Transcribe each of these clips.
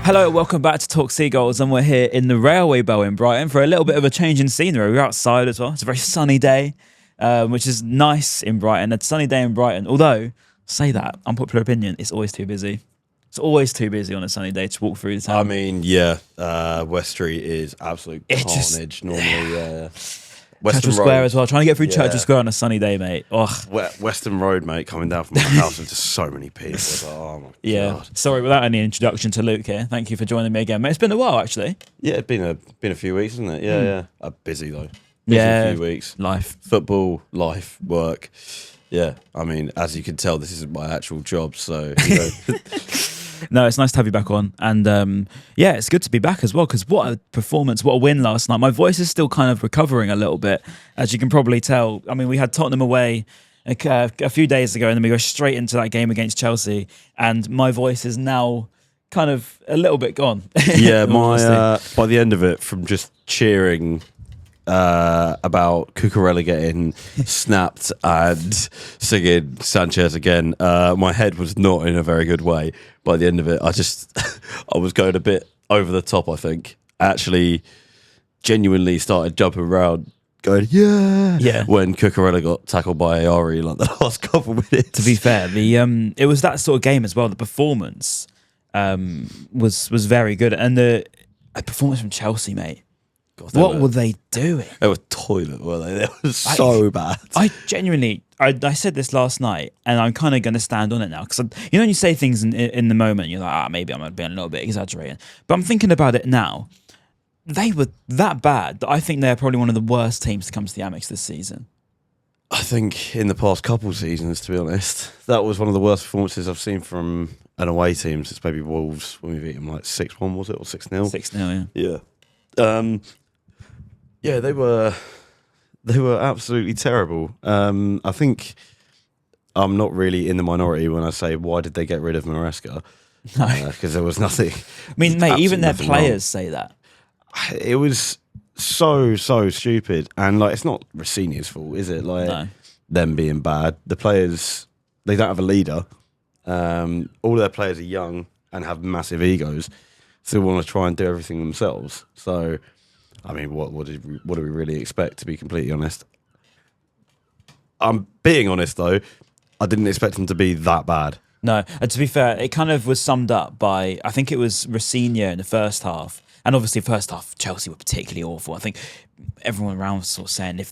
Hello, welcome back to Talk Seagulls, and we're here in the Railway Bowl in Brighton for a little bit of a change in scenery. We're outside as well. It's a very sunny day, which is nice in Brighton. It's a sunny day in Brighton. Although, say that, unpopular opinion, it's always too busy. It's always too busy on a sunny day to walk through the town. I mean, yeah, West Street is absolute carnage normally. Churchill Square as well. Trying to get through Churchill Square on a sunny day, mate. Western Road, mate, coming down from my house with just so many people. Oh my God. Sorry, without any introduction to Luke here. Thank you for joining me again, mate. It's been a while, actually. Yeah, it's been a few weeks, isn't it? Yeah. Busy though. A few weeks. Life, football, life, work. Yeah, I mean, as you can tell, this isn't my actual job, so. No, it's nice to have you back on. And it's good to be back as well, because what a performance, what a win last night. My voice is still kind of recovering a little bit, as you can probably tell. I mean, we had Tottenham away a few days ago, and then we go straight into that game against Chelsea, and my voice is now kind of a little bit gone. Yeah, by the end of it, from just cheering about Cucurella getting snapped and singing Sanchez again, my head was not in a very good way. By the end of it, I was going a bit over the top, I think. Actually, genuinely started jumping around, going, yeah, when Cucurella got tackled by Ari in like the last couple of minutes. To be fair, it was that sort of game as well. The performance was very good. And the performance from Chelsea, mate. God, what were they doing? They were toilet, were they? They were so bad. I genuinely, I said this last night, and I'm kind of going to stand on it now, because you know, when you say things in the moment, you're like, maybe I'm being a little bit exaggerating. But I'm thinking about it now. They were that bad that I think they're probably one of the worst teams to come to the Amex this season. I think in the past couple of seasons, to be honest, that was one of the worst performances I've seen from an away team since maybe Wolves, when we beat them like 6-1, was it, or 6-0? 6-0, yeah. Yeah. Yeah, they were absolutely terrible. I think I'm not really in the minority when I say, why did they get rid of Maresca? Because there was nothing. I mean, mate, even their players say that. It was so stupid, and like, it's not Rossini's fault, is it? Like, them being bad. The players, they don't have a leader. All their players are young and have massive egos, so they want to try and do everything themselves. So, I mean, what do we really expect, to be completely honest? I'm being honest, though. I didn't expect them to be that bad. No, and to be fair, it kind of was summed up by, I think it was Rossini in the first half. And obviously, first half, Chelsea were particularly awful. I think everyone around was sort of saying,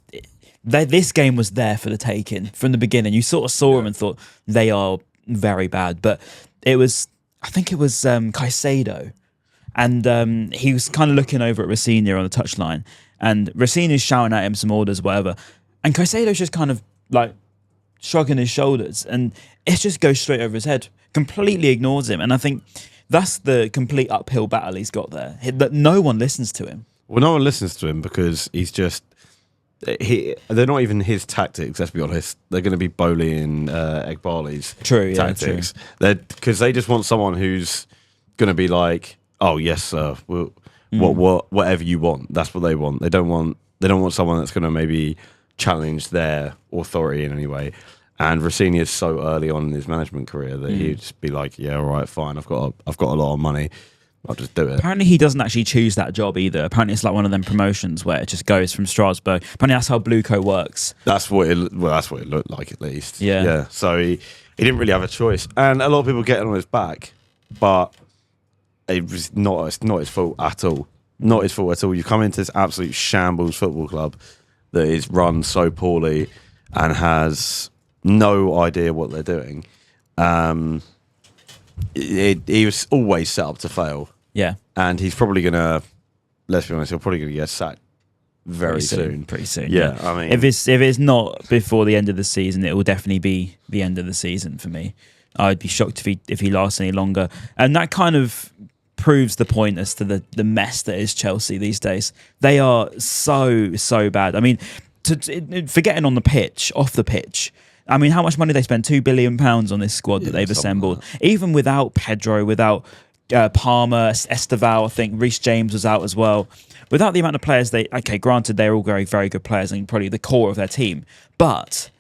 this game was there for the taking from the beginning. You sort of saw them and thought, they are very bad. But I think it was Caicedo. And he was kind of looking over at Rossini on the touchline, and Rossini's shouting at him some orders, whatever. And Caicedo's just kind of like shrugging his shoulders, and it just goes straight over his head, completely ignores him. And I think that's the complete uphill battle he's got there, that no one listens to him. Well, no one listens to him because he's just... they're not even his tactics, let's be honest. They're going to be Bowley and Egbali's tactics. Because they just want someone who's going to be like, oh yes, sir. Whatever you want, that's what they want. They don't want someone that's going to maybe challenge their authority in any way. And Rossini is so early on in his management career that he'd just be like, yeah, all right, fine. I've got a lot of money. I'll just do it. Apparently, he doesn't actually choose that job either. Apparently, it's like one of them promotions where it just goes from Strasbourg. Apparently, that's how Blueco works. That's what it looked like, at least. Yeah. So he didn't really have a choice, and a lot of people getting on his back, but it was not his fault at all. Not his fault at all. You come into this absolute shambles football club that is run so poorly and has no idea what they're doing. He was always set up to fail. Yeah. And he's probably going to, let's be honest, he'll probably going to get sacked very soon. Pretty soon. Yeah. I mean, if it's not before the end of the season, it will definitely be the end of the season for me. I'd be shocked if he lasts any longer. And that kind of proves the point as to the mess that is Chelsea these days. They are so bad. I mean, forgetting on the pitch, off the pitch, I mean, how much money they spent? £2 billion on this squad that they've assembled. Like that. Even without Pedro, without Palmer, Esteval, I think Reece James was out as well. Without the amount of players granted, they're all very, very good players and probably the core of their team. But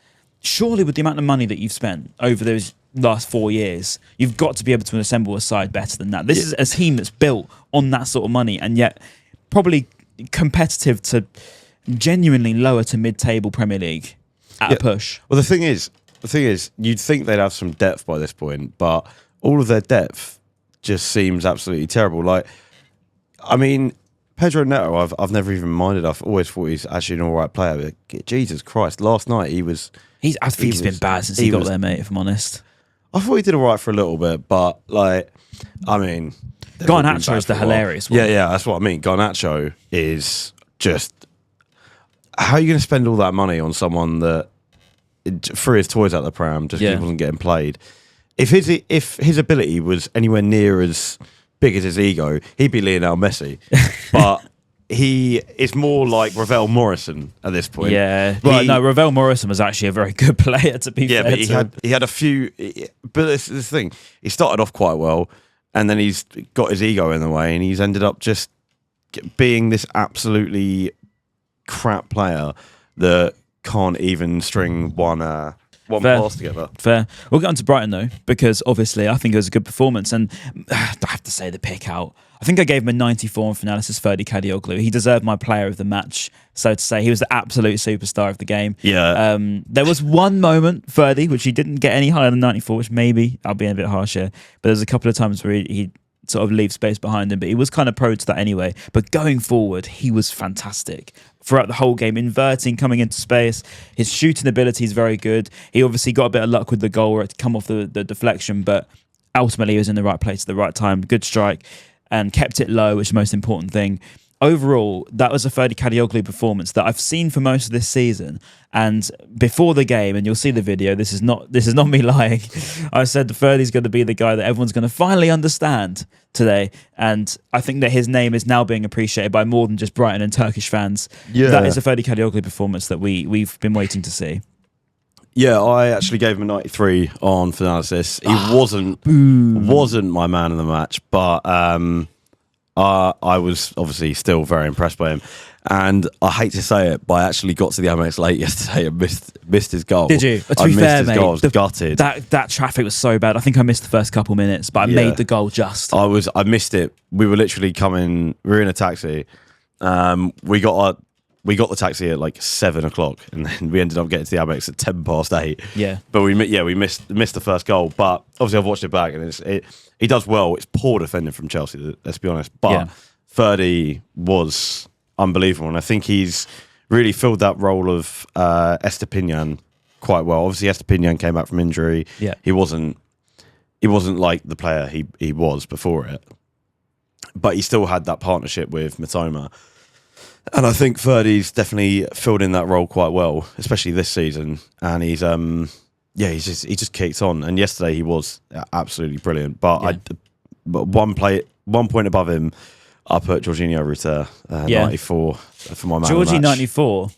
surely with the amount of money that you've spent over those last 4 years. You've got to be able to assemble a side better than that. This is a team that's built on that sort of money, and yet probably competitive to genuinely lower to mid-table Premier League at a push. Well, the thing is, you'd think they'd have some depth by this point, but all of their depth just seems absolutely terrible. Like, I mean, Pedro Neto, I've never even minded. I've always thought he's actually an all right player. But Jesus Christ, last night I think he's been bad since he got there, mate, if I'm honest. I thought he did all right for a little bit, but, like, I mean... Garnacho is the hilarious one. Yeah, that's what I mean. Garnacho is just... How are you going to spend all that money on someone that threw his toys out the pram just because he wasn't getting played? If his ability was anywhere near as big as his ego, he'd be Lionel Messi. But he is more like Ravel Morrison at this point. Yeah. Well, no, Ravel Morrison was actually a very good player, to be fair. Yeah, but he had a few... But this thing, he started off quite well, and then he's got his ego in the way, and he's ended up just being this absolutely crap player that can't even string one pass together. Fair. We'll get on to Brighton though, because obviously I think it was a good performance, and I have to say the pick out. I think I gave him a 94 on Finalysis, Ferdy Kadioglu. He deserved my player of the match, so to say. He was the absolute superstar of the game. Yeah. There was one moment, Ferdy, which he didn't get any higher than 94, which maybe I'll be a bit harsh here, but there's a couple of times where he sort of leave space behind him, but he was kind of pro to that anyway. But going forward, he was fantastic throughout the whole game, inverting, coming into space. His shooting ability is very good. He obviously got a bit of luck with the goal where it come off the deflection, but ultimately he was in the right place at the right time. Good strike, and kept it low, which is the most important thing. Overall, that was a Ferdy Kadioglu performance that I've seen for most of this season. And before the game, and you'll see the video, this is not me lying, I said Ferdy's going to be the guy that everyone's going to finally understand today. And I think that his name is now being appreciated by more than just Brighton and Turkish fans. Yeah. That is a Ferdy Kadioglu performance that we've been waiting to see. Yeah, I actually gave him a 93 on Finalysis. He wasn't my man of the match, but I was obviously still very impressed by him. And I hate to say it, but I actually got to the Amex late yesterday and missed his goal. Did you? To be fair, mate, goal. I was gutted. That traffic was so bad. I think I missed the first couple minutes, but I made the goal just. I missed it. We were literally we were in a taxi. We got the taxi at like 7 o'clock, and then we ended up getting to the Amex at 8:10. Yeah. But we missed the first goal. But obviously I've watched it back, and he does well. It's poor defending from Chelsea, let's be honest. But Ferdy was unbelievable, and I think he's really filled that role of Estepinian quite well. Obviously Estepinian came back from injury. Yeah. He wasn't like the player he was before it, but he still had that partnership with Mitoma. And I think Ferdy's definitely filled in that role quite well, especially this season. And he just kicked on. And yesterday he was absolutely brilliant. But but one point above him, I put Jorginho Rutter 94 for my man. Georgie 94.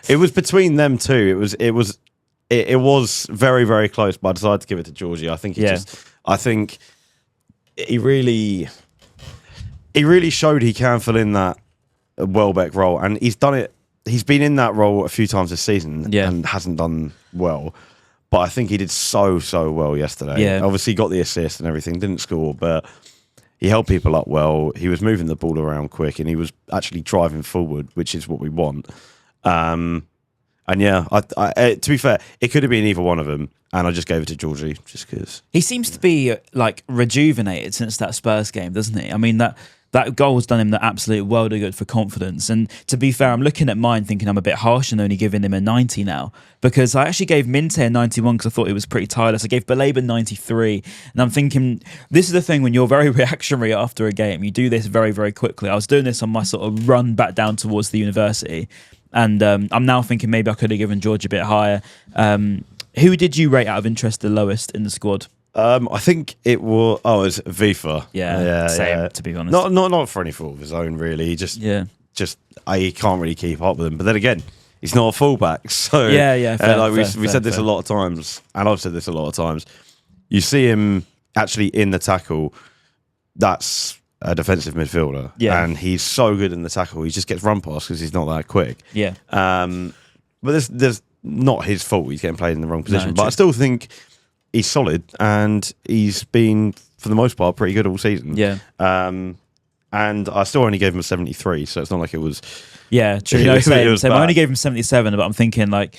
It was between them two. It was very, very close. But I decided to give it to Georgie. I think he really showed he can fill in that Welbeck role, and he's done it. He's been in that role a few times this season and hasn't done well, but I think he did so well yesterday. Obviously got the assist and everything, didn't score, but he held people up well. He was moving the ball around quick, and he was actually driving forward, which is what we want. And to be fair, it could have been either one of them, and I just gave it to Georgie just because he seems to be like rejuvenated since that Spurs game, doesn't he? I mean, that goal has done him the absolute world of good for confidence. And to be fair, I'm looking at mine thinking I'm a bit harsh and only giving him a 90 now, because I actually gave Minte a 91 because I thought it was pretty tireless. I gave Baleba 93, and I'm thinking, this is the thing when you're very reactionary after a game, you do this very, very quickly. I was doing this on my sort of run back down towards the university, and I'm now thinking maybe I could have given George a bit higher. Who did you rate out of interest the lowest in the squad? I think it was Vifa. Same, to be honest. Not for any fault of his own, really. He he can't really keep up with him. But then again, he's not a fullback, so we said this a lot of times, and I've said this a lot of times. You see him actually in the tackle. That's a defensive midfielder, and he's so good in the tackle. He just gets run past because he's not that quick. Yeah. But there's not his fault. He's getting played in the wrong position. But I still think he's solid, and he's been, for the most part, pretty good all season. Yeah. And I still only gave him a 73, so it's not like it was... Yeah, true. No, same. I only gave him 77, but I'm thinking, like,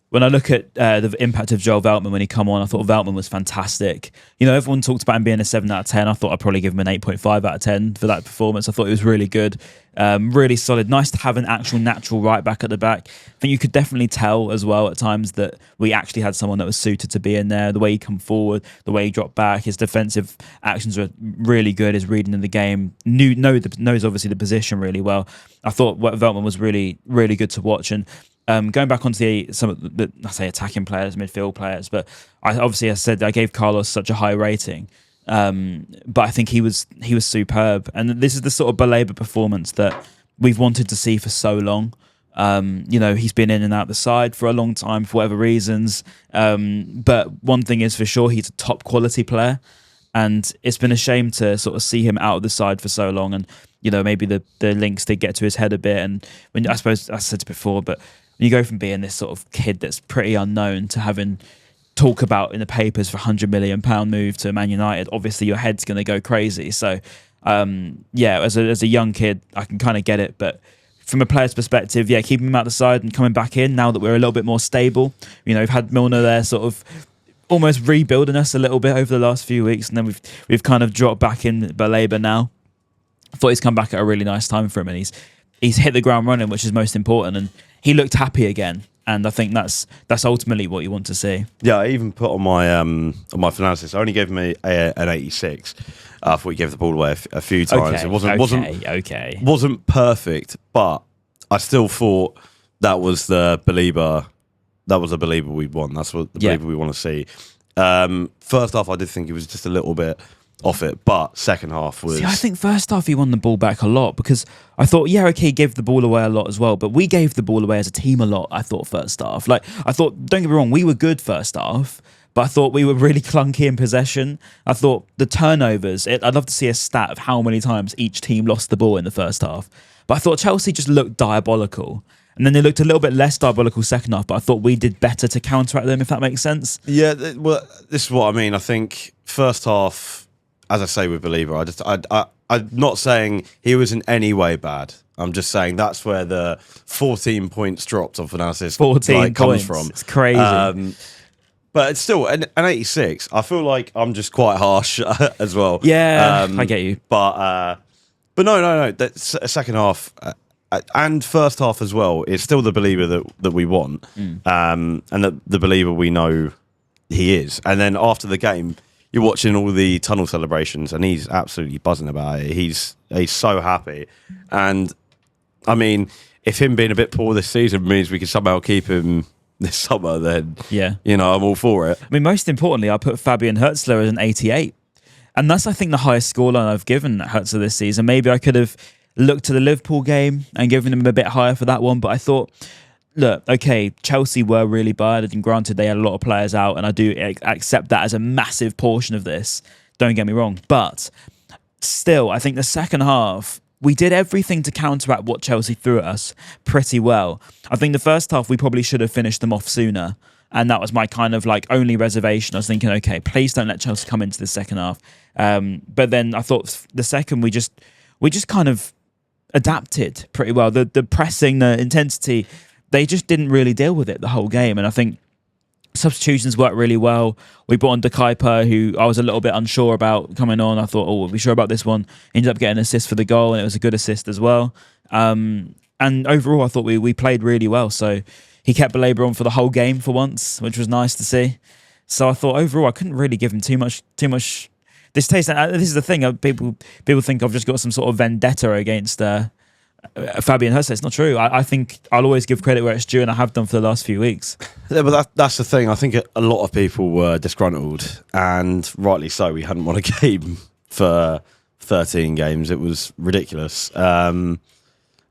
when I look at the impact of Joel Veltman when he come on, I thought Veltman was fantastic. You know, everyone talked about him being a 7 out of 10. I thought I'd probably give him an 8.5 out of 10 for that performance. I thought it was really good. Really solid. Nice to have an actual natural right back at the back. I think you could definitely tell as well at times that we actually had someone that was suited to be in there. The way he come forward, the way he dropped back, his defensive actions were really good. His reading of the game, knows obviously the position really well. I thought Veltman was really, really good to watch. And going back onto some of the, I say attacking players, midfield players, but I said I gave Carlos such a high rating. But I think he was superb, and this is the sort of Baleba performance that we've wanted to see for so long. You know, he's been in and out the side for a long time for whatever reasons. But one thing is for sure, he's a top quality player, and it's been a shame to sort of see him out of the side for so long. And you know, maybe the links did get to his head a bit. And when I suppose I said it before, but when you go from being this sort of kid that's pretty unknown to having talk about in the papers for £100 million move to Man United, obviously your head's going to go crazy. So yeah, as a young kid, I can kind of get it, but from a player's perspective, yeah, keeping him out the side and coming back in now that we're a little bit more stable. You know, we've had Milner there sort of almost rebuilding us a little bit over the last few weeks, and then we've kind of dropped back in Baleba now. I thought he's come back at a really nice time for him, and he's hit the ground running, which is most important, and he looked happy again. And I think that's ultimately what you want to see. Yeah, I even put on my analysis, I only gave him an 86. I thought he gave the ball away a few times. Okay, it wasn't perfect, but I still thought that was the believer. That was a believer we want. That's what the believer we want to see. First half, I did think he was just a little bit off it, but second half was... See, I think first half he won the ball back a lot, because I thought, yeah, okay, he gave the ball away a lot as well, but we gave the ball away as a team a lot, I thought, first half. Like, I thought, don't get me wrong, we were good first half, but I thought we were really clunky in possession. I thought the turnovers, I'd love to see a stat of how many times each team lost the ball in the first half, but I thought Chelsea just looked diabolical. And then they looked a little bit less diabolical second half, but I thought we did better to counteract them, if that makes sense. Yeah, well, this is what I mean. I think first half, as I say with Believer, I'm not saying he was in any way bad. I'm just saying that's where the 14 points dropped off analysis 14 comes from. It's crazy. But it's still an 86. I feel like I'm just quite harsh as well. Yeah, I get you. But no. That's second half and first half as well. It's still the Believer that we want, and the Believer we know he is. And then after the game, you're watching all the tunnel celebrations, and he's absolutely buzzing about it. He's so happy, and I mean, if him being a bit poor this season means we can somehow keep him this summer, then yeah, you know, I'm all for it. I mean, most importantly, I put Fabian Hürzeler as an 88, and that's, I think, the highest scoreline I've given Hürzeler this season. Maybe I could have looked to the Liverpool game and given him a bit higher for that one, but I thought, look, okay, Chelsea were really bad, and granted they had a lot of players out, and I do accept that as a massive portion of this, don't get me wrong, but still, I think the second half, we did everything to counteract what Chelsea threw at us pretty well. I think the first half, we probably should have finished them off sooner, and that was my kind of like only reservation. I was thinking, okay, please don't let Chelsea come into the second half. But then I thought the second, we just kind of adapted pretty well. The pressing, the intensity, they just didn't really deal with it the whole game. And I think substitutions worked really well. We brought on De Kuyper, who I was a little bit unsure about coming on. I thought, we'll be sure about this one. Ended up getting an assist for the goal, and it was a good assist as well. And overall, I thought we played really well. So he kept Baleba on for the whole game for once, which was nice to see. So I thought overall, I couldn't really give him too much distaste. And this is the thing, people think I've just got some sort of vendetta against Fabian Hürzeler. It's not true. I think I'll always give credit where it's due, and I have done for the last few weeks. Yeah, but that's the thing. I think a lot of people were disgruntled, and rightly so. We hadn't won a game for 13 games. It was ridiculous. So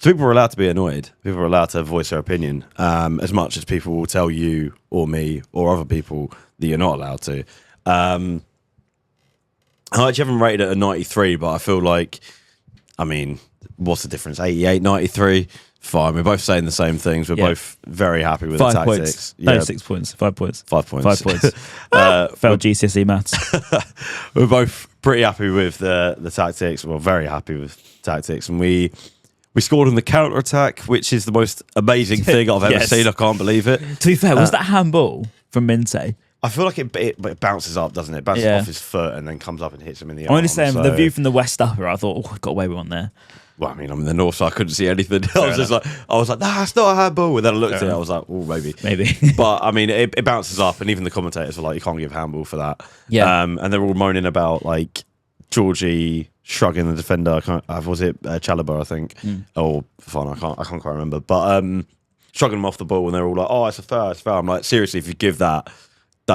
people were allowed to be annoyed. People were allowed to voice their opinion, as much as people will tell you or me or other people that you're not allowed to. I actually haven't rated it a 93, but I feel like, I mean, what's the difference? 88, 93. Fine. We're both saying the same things. We're both very happy with the tactics. Points. No, 6 points. 5 points. 5 points. 5 points. Failed GCSE maths. We're both pretty happy with the tactics. Well, very happy with tactics. And we scored on the counter-attack, which is the most amazing thing I've ever seen. I can't believe it. To be fair, was that handball from Minte? I feel like it bounces up, doesn't it? It bounces off his foot and then comes up and hits him in the arm. I'm only saying, the view from the West Upper, I thought, I got away with one there. Well, I mean, I'm in the north, so I couldn't see anything. I was like, nah, it's not a handball. And then I looked at it, I was like, oh, maybe. But I mean, it bounces up, and even the commentators were like, you can't give handball for that. Yeah. And they're all moaning about like Georgie shrugging the defender. Was it Chalobah, I think? Or fine, I can't quite remember. But shrugging him off the ball, and they're all like, oh, it's a foul, it's a foul. I'm like, seriously, if you give that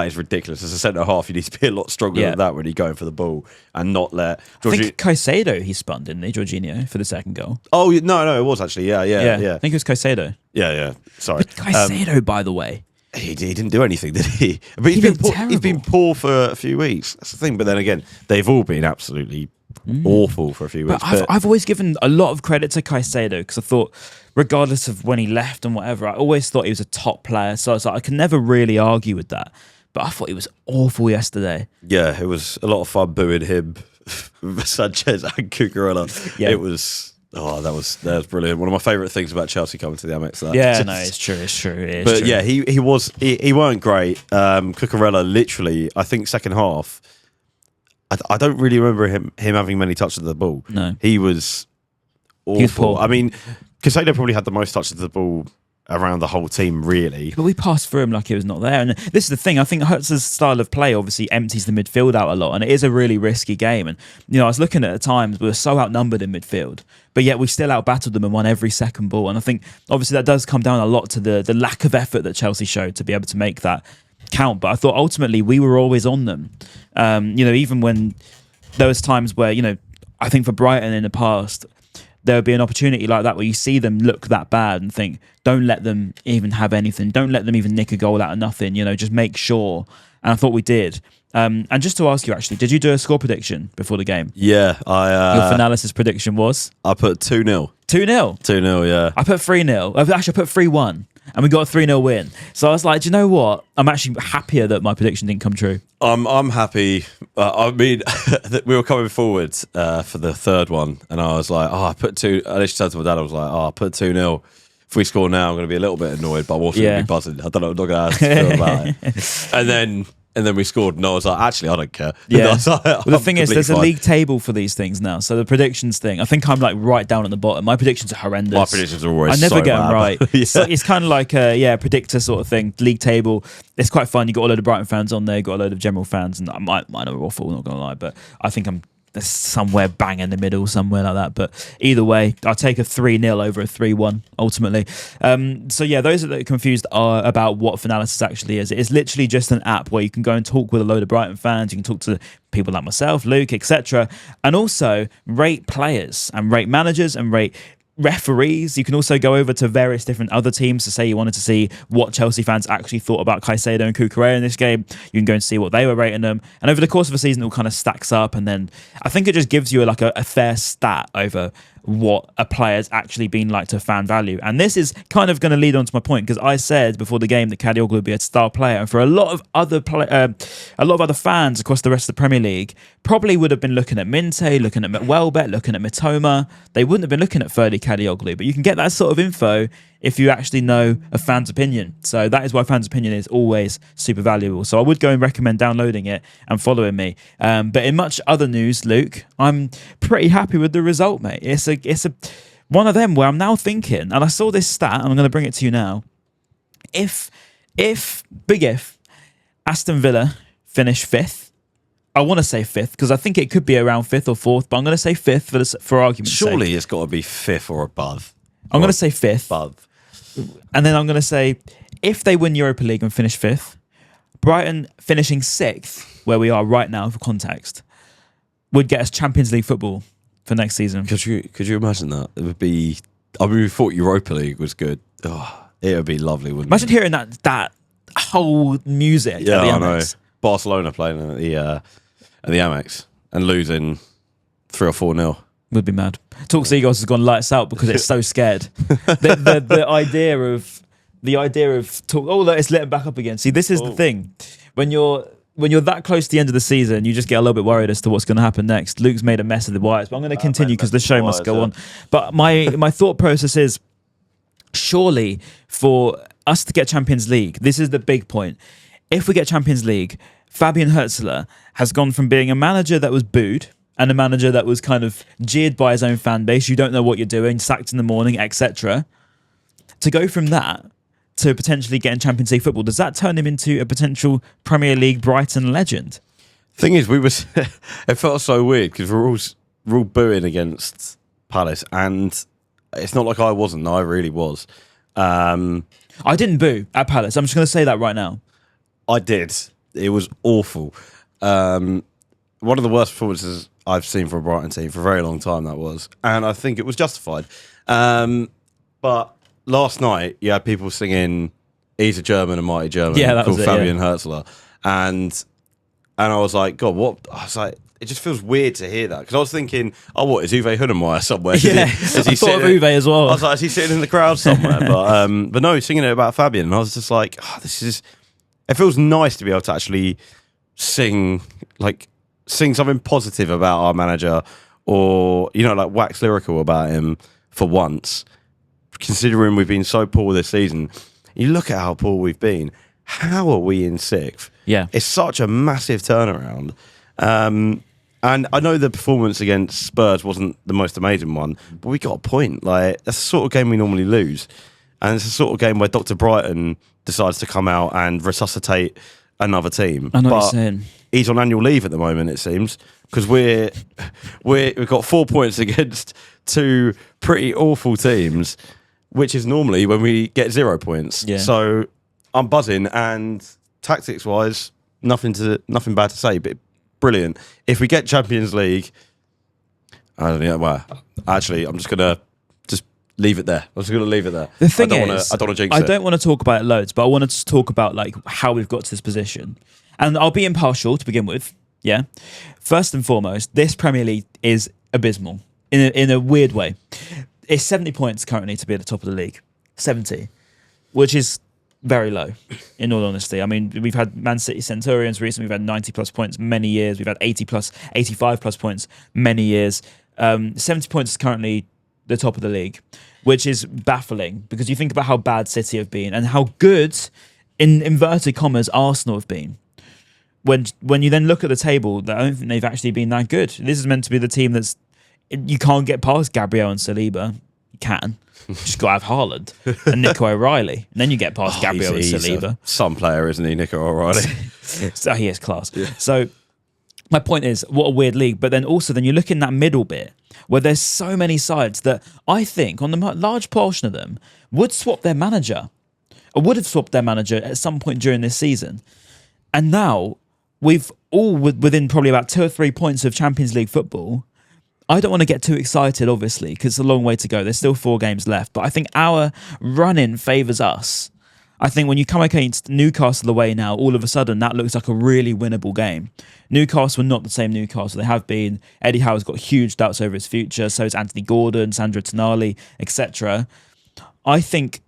is ridiculous. As a centre half, you need to be a lot stronger than that when you're going for the ball and not let. I think Caicedo he spun, didn't he, Jorginho, for the second goal? Oh no, it was actually yeah. I think it was Caicedo. Yeah. Sorry, but Caicedo, by the way, he didn't do anything, did he? But he's been poor for a few weeks. That's the thing. But then again, they've all been absolutely awful for a few weeks. But I've always given a lot of credit to Caicedo because I thought, regardless of when he left and whatever, I always thought he was a top player. So I was like, I can never really argue with that. But I thought he was awful yesterday. Yeah, it was a lot of fun booing him, Sanchez and Cucurella. Yeah. It was, that was brilliant. One of my favourite things about Chelsea coming to the Amex. It's true. But yeah, he weren't great. Cucurella, literally, I think second half, I don't really remember him having many touches of the ball. No. He was awful. He was poor. I mean, Caicedo probably had the most touches of the ball around the whole team, really. But we passed through him like he was not there. And this is the thing. I think Herzler's style of play obviously empties the midfield out a lot, and it is a really risky game. And, I was looking at the times, we were so outnumbered in midfield, but yet we still outbattled them and won every second ball. And I think, obviously, that does come down a lot to the lack of effort that Chelsea showed to be able to make that count. But I thought, ultimately, we were always on them. Even when there was times where, I think for Brighton in the past, there would be an opportunity like that where you see them look that bad and think, don't let them even have anything. Don't let them even nick a goal out of nothing. Just make sure. And I thought we did. And just to ask you, actually, did you do a score prediction before the game? Yeah. Your Finalysis prediction was? I put 2-0. 2-0? 2-0, yeah. I put 3-0. Actually, I put 3-1. And we got a 3-0 win. So I was like, do you know what? I'm actually happier that my prediction didn't come true. I'm happy. I mean, we were coming forward for the third one, and I was like, I put 2. I literally said to my dad, I was like, I put 2-0. If we score now, I'm going to be a little bit annoyed, but I'm also going to be buzzing. I don't know. I'm not going to feel about it. And then we scored, and I was like, actually, I don't care. Yeah. The thing is, there's a league table for these things now. So the predictions thing, I think I'm like right down at the bottom. My predictions are horrendous. My predictions are always I never get them right. So it's kind of like a predictor sort of thing. League table. It's quite fun. You got a load of Brighton fans on there. You got a load of general fans, and mine are awful. Not gonna lie, but I think I'm somewhere bang in the middle, somewhere like that. But either way, I'll take a 3-0 over a 3-1 ultimately. So yeah, those that are confused are about what Finalysis actually is. It is literally just an app where you can go and talk with a load of Brighton fans. You can talk to people like myself, Luke, etc., and also rate players and rate managers and rate referees. You can also go over to various different other teams to say you wanted to see what Chelsea fans actually thought about Caicedo and Cucurella in this game. You can go and see what they were rating them. And over the course of a season, it all kind of stacks up. And then I think it just gives you a fair stat over what a player's actually been like to fan value. And this is kind of going to lead on to my point, because I said before the game that Kadioglu would be a star player, and for a lot of other fans across the rest of the Premier League probably would have been looking at Minte, looking at Welbeck, looking at Mitoma. They wouldn't have been looking at Ferdy Kadioglu, but you can get that sort of info if you actually know a fan's opinion. So that is why fan's opinion is always super valuable. So I would go and recommend downloading it and following me. But in much other news, Luke, I'm pretty happy with the result, mate. It's a one of them where I'm now thinking, and I saw this stat, and I'm going to bring it to you now. If Aston Villa finish 5th, I want to say 5th because I think it could be around 5th or 4th, but I'm going to say 5th for argument's sake. Surely it's got to be 5th or above. I'm going to say 5th. Above. And then I'm going to say, if they win Europa League and finish 5th, Brighton finishing 6th, where we are right now for context, would get us Champions League football for next season. Could you imagine that? It would be. I mean, we thought Europa League was good. Oh, it would be lovely, wouldn't Imagine hearing that whole music at the Amex. Barcelona playing at the Amex and losing 3 or 4-0. Would be mad. Talk Seagulls has gone lights out because it's so scared. The idea of talk. Oh, look, it's letting back up again. See, this is the thing. When you're that close to the end of the season, you just get a little bit worried as to what's going to happen next. Luke's made a mess of the wires, but I'm going to continue because the show must go on. But my thought process is, surely for us to get Champions League, this is the big point. If we get Champions League, Fabian Hürzeler has gone from being a manager that was booed and a manager that was kind of jeered by his own fan base, you don't know what you're doing, sacked in the morning, etc., to go from that to potentially getting Champions League football. Does that turn him into a potential Premier League Brighton legend? Thing is, it felt so weird because we're all booing against Palace, and it's not like I wasn't. I really was. I didn't boo at Palace. I'm just going to say that right now. I did. It was awful. One of the worst performances I've seen from a Brighton team for a very long time, that was. And I think it was justified. But last night, you had people singing He's a German, a Mighty German, called Fabian Herzler. And I was like, God, what? I was like, it just feels weird to hear that. Because I was thinking, oh, what, is Uwe Hünemeyer somewhere? Yeah, I thought of Uwe as well. I was like, is he sitting in the crowd somewhere? But no, he's singing it about Fabian. And I was just like, oh, it feels nice to be able to actually sing something positive about our manager, or, like wax lyrical about him for once, considering we've been so poor this season. You look at how poor we've been. How are we in 6th? Yeah. It's such a massive turnaround. And I know the performance against Spurs wasn't the most amazing one, but we got a point. Like, that's the sort of game we normally lose. And it's the sort of game where Dr. Brighton decides to come out and resuscitate another team. I know what you're saying. He's on annual leave at the moment, it seems, because we've got 4 points against 2 pretty awful teams, which is normally when we get 0 points. Yeah. So I'm buzzing, and tactics-wise, nothing bad to say, but brilliant. If we get Champions League, I don't know. Well, actually, I'm just gonna leave it there. I'm just going to leave it there. The thing is, I don't want to jinx it. I don't want to talk about it loads, but I wanted to talk about how we've got to this position. And I'll be impartial to begin with. Yeah. First and foremost, this Premier League is abysmal in a weird way. It's 70 points currently to be at the top of the league. 70, which is very low, in all honesty. I mean, we've had Man City Centurions recently. We've had 90 plus points many years. We've had 85 plus points many years. 70 points is currently the top of the league, which is baffling because you think about how bad City have been and how good, in inverted commas, Arsenal have been. When you then look at the table, I don't think they've actually been that good. This is meant to be the team you can't get past Gabriel and Saliba. You can. You just got to have Haaland and Nico O'Reilly. And then you get past Gabriel and Saliba. Some player, isn't he, Nico O'Reilly? So he is class. Yeah. So my point is, what a weird league. But then you look in that middle bit where there's so many sides that I think, on the large portion of them, would swap their manager, or would have swapped their manager at some point during this season. And now we've all within probably about 2 or 3 points of Champions League football. I don't want to get too excited, obviously, because it's a long way to go. There's still 4 games left. But I think our run-in favours us. I think when you come against Newcastle away now, all of a sudden, that looks like a really winnable game. Newcastle are not the same Newcastle they have been. Eddie Howe's got huge doubts over his future. So is Anthony Gordon, Sandro Tonali, etc. I think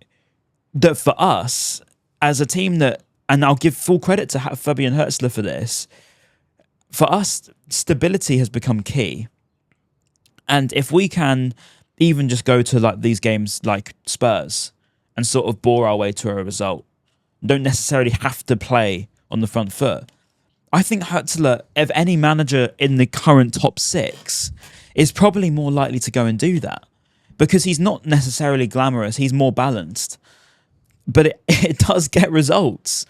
that for us, as a team that, and I'll give full credit to Fabian Hürzeler for this, for us, stability has become key. And if we can even just go to these games like Spurs and sort of bore our way to a result, don't necessarily have to play on the front foot. I think Hürzeler, of any manager in the current top 6, is probably more likely to go and do that because he's not necessarily glamorous. He's more balanced, but it does get results.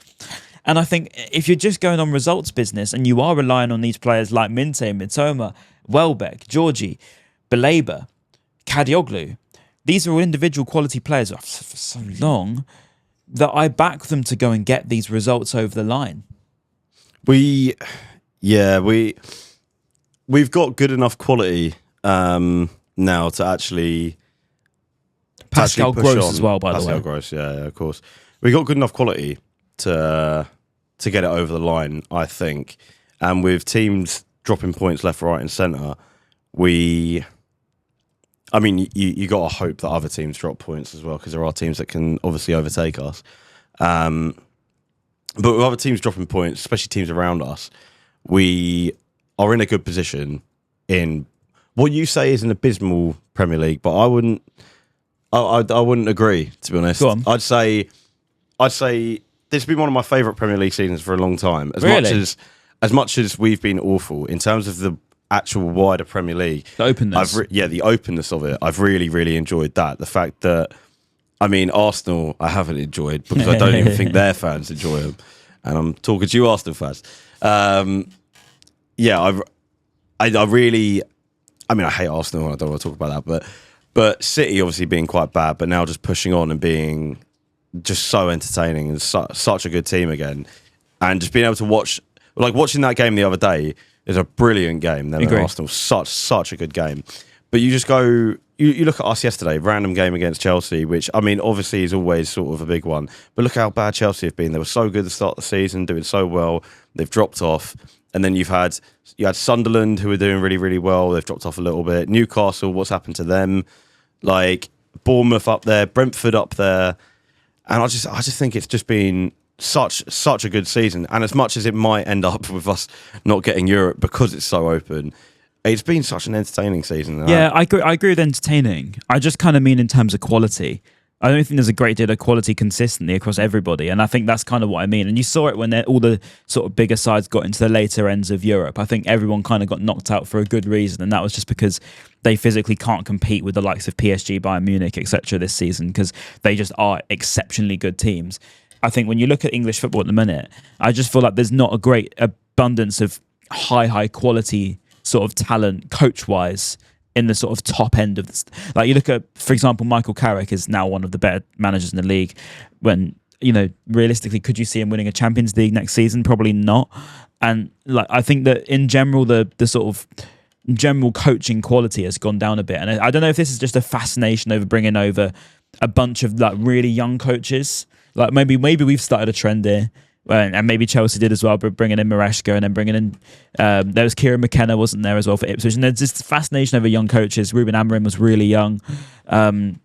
And I think if you're just going on results business and you are relying on these players like Minte, Mitoma, Welbeck, Georgie, Belabor, Kadioglu, these are all individual quality players for so long that I back them to go and get these results over the line. We've got good enough quality now to actually Pascal push Gross on. as well, by the way. Pascal Gross, yeah, of course. We've got good enough quality to get it over the line, I think. And with teams dropping points left, right, and centre, we I mean, you got to hope that other teams drop points as well, because there are teams that can obviously overtake us. But with other teams dropping points, especially teams around us, we are in a good position in what you say is an abysmal Premier League, but I wouldn't agree, to be honest. Go on. I'd say this has been one of my favourite Premier League seasons for a long time. As much as we've been awful in terms of the actual wider Premier League, the openness. The openness of it. I've really, really enjoyed that. The fact that, I mean, Arsenal, I haven't enjoyed because I don't even think their fans enjoy them. And I'm talking to you, Arsenal fans. I really, I mean, I hate Arsenal. I don't want to talk about that, but City obviously being quite bad, but now just pushing on and being just so entertaining and such a good team again, and just being able to watching that game the other day is a brilliant game. Then Arsenal, such a good game. But you just go, you look at us yesterday, random game against Chelsea, which, I mean, obviously is always sort of a big one. But look how bad Chelsea have been. They were so good at the start of the season, doing so well. They've dropped off. And then you had Sunderland, who were doing really, really well. They've dropped off a little bit. Newcastle, what's happened to them? Like Bournemouth up there, Brentford up there. And I just think it's just been such a good season. And as much as it might end up with us not getting Europe because it's so open, it's been such an entertaining season. Yeah, I agree with entertaining. I just kind of mean in terms of quality. I don't think there's a great deal of quality consistently across everybody, and I think that's kind of what I mean. And you saw it when all the sort of bigger sides got into the later ends of Europe. I think everyone kind of got knocked out for a good reason, and that was just because they physically can't compete with the likes of PSG, Bayern Munich, etc. this season, because they just are exceptionally good teams. I think when you look at English football at the minute, I just feel like there's not a great abundance of high quality sort of talent coach-wise in the sort of top end of this. Like you look at, for example, Michael Carrick is now one of the better managers in the league. When, you know, realistically, could you see him winning a Champions League next season? Probably not. And like I think that in general, the sort of general coaching quality has gone down a bit. And I don't know if this is just a fascination over bringing over a bunch of like really young coaches. Like maybe we've started a trend here. And maybe Chelsea did as well, but bringing in Maresca and then bringing in there was Kieran McKenna wasn't there as well for Ipswich, and there's this fascination over young coaches. Ruben Amorim was really young, and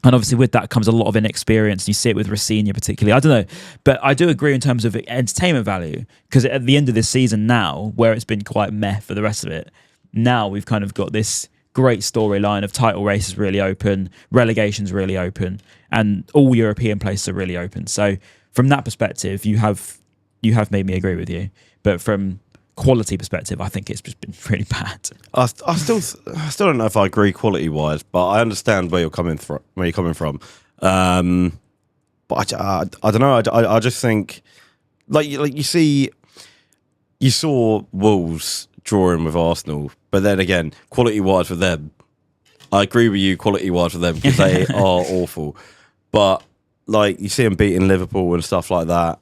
obviously with that comes a lot of inexperience. You see it with Rossini particularly. I don't know, but I do agree in terms of entertainment value, because at the end of this season now, where it's been quite meh for the rest of it, now we've kind of got this great storyline of title races really open, relegation's really open, and all European places are really open. So from that perspective, you have made me agree with you, but from quality perspective, I think it's just been really bad. I still don't know if I agree quality wise, but I understand where you're coming from. But I don't know. I just think like you saw Wolves drawing with Arsenal, but then again, quality wise for them, I agree with you. Quality wise for them, because they are awful, but like you see them beating Liverpool and stuff like that.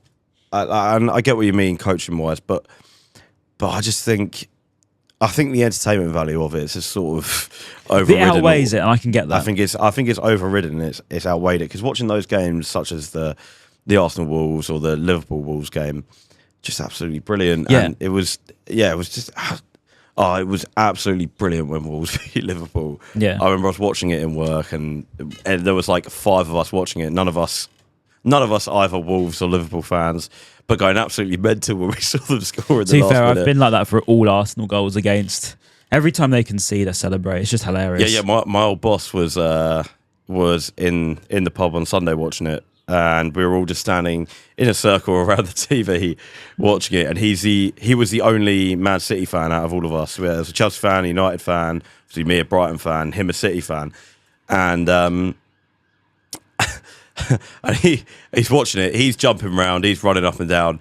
And I get what you mean coaching wise, but I just think the entertainment value of it is just sort of overridden. It outweighs it, and I can get that. I think it's overridden. It's outweighed it, because watching those games such as the Arsenal Wolves or the Liverpool Wolves game, just absolutely brilliant. Yeah. And it was just. Oh, it was absolutely brilliant when Wolves beat Liverpool. Yeah. I remember us watching it in work, and there was like 5 of us watching it. None of us either Wolves or Liverpool fans, but going absolutely mental when we saw them score in the last minute. I've been like that for all Arsenal goals against. Every time they concede, I celebrate. It's just hilarious. Yeah. My old boss was in the pub on Sunday watching it, and we were all just standing in a circle around the TV watching it. And he was the only Man City fan out of all of us. There was a Chelsea fan, a United fan, obviously me a Brighton fan, him a City fan, and and he's watching it. He's jumping around, he's running up and down,